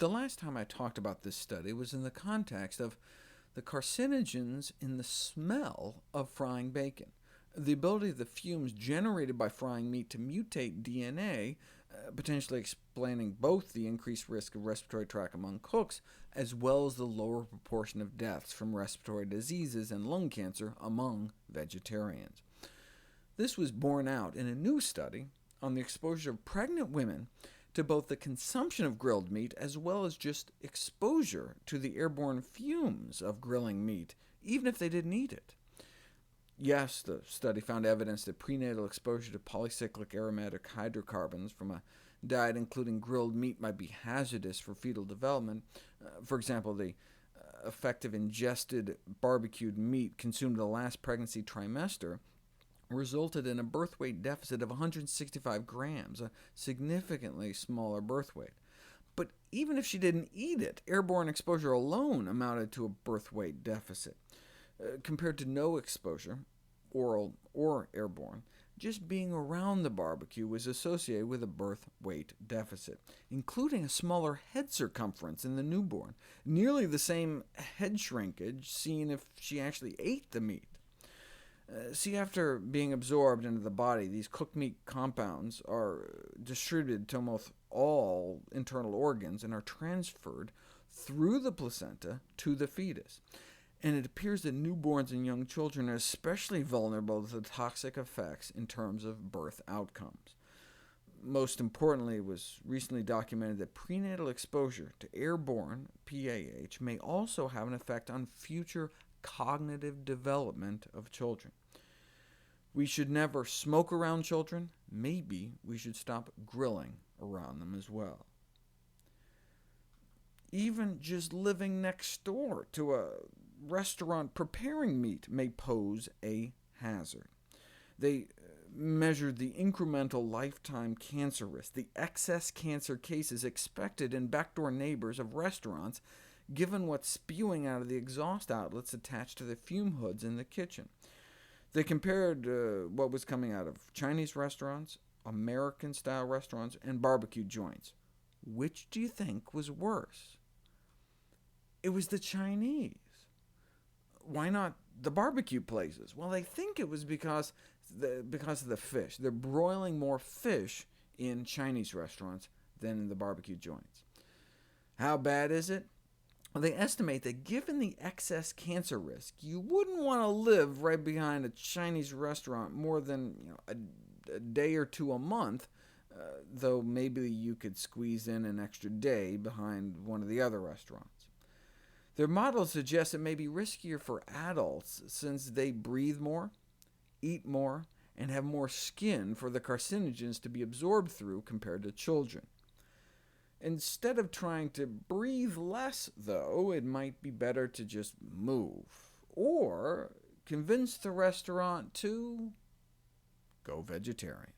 The last time I talked about this study was in the context of the carcinogens in the smell of frying bacon. The ability of the fumes generated by frying meat to mutate DNA, potentially explaining both the increased risk of respiratory tract among cooks, as well as the lower proportion of deaths from respiratory diseases and lung cancer among vegetarians. This was borne out in a new study on the exposure of pregnant women to both the consumption of grilled meat as well as just exposure to the airborne fumes of grilling meat, even if they didn't eat it. Yes, the study found evidence that prenatal exposure to polycyclic aromatic hydrocarbons from a diet including grilled meat might be hazardous for fetal development. For example, the effect of ingested barbecued meat consumed in the last pregnancy trimester resulted in a birth weight deficit of 165 grams, a significantly smaller birth weight. But even if she didn't eat it, airborne exposure alone amounted to a birth weight deficit. Compared to no exposure, oral or airborne, just being around the barbecue was associated with a birth weight deficit, including a smaller head circumference in the newborn, nearly the same head shrinkage seen if she actually ate the meat. See, after being absorbed into the body, these cooked meat compounds are distributed to almost all internal organs and are transferred through the placenta to the fetus. And it appears that newborns and young children are especially vulnerable to the toxic effects in terms of birth outcomes. Most importantly, it was recently documented that prenatal exposure to airborne PAH may also have an effect on future cognitive development of children. We should never smoke around children. Maybe we should stop grilling around them as well. Even just living next door to a restaurant preparing meat may pose a hazard. They measured the incremental lifetime cancer risk, the excess cancer cases expected in backdoor neighbors of restaurants, given what's spewing out of the exhaust outlets attached to the fume hoods in the kitchen. They compared what was coming out of Chinese restaurants, American-style restaurants, and barbecue joints. Which do you think was worse? It was the Chinese. Why not the barbecue places? Well, they think it was because of the fish. They're broiling more fish in Chinese restaurants than in the barbecue joints. How bad is it? Well, they estimate that given the excess cancer risk, you wouldn't want to live right behind a Chinese restaurant more than a day or two a month, though maybe you could squeeze in an extra day behind one of the other restaurants. Their model suggests it may be riskier for adults since they breathe more, eat more, and have more skin for the carcinogens to be absorbed through compared to children. Instead of trying to breathe less, though, it might be better to just move, or convince the restaurant to go vegetarian.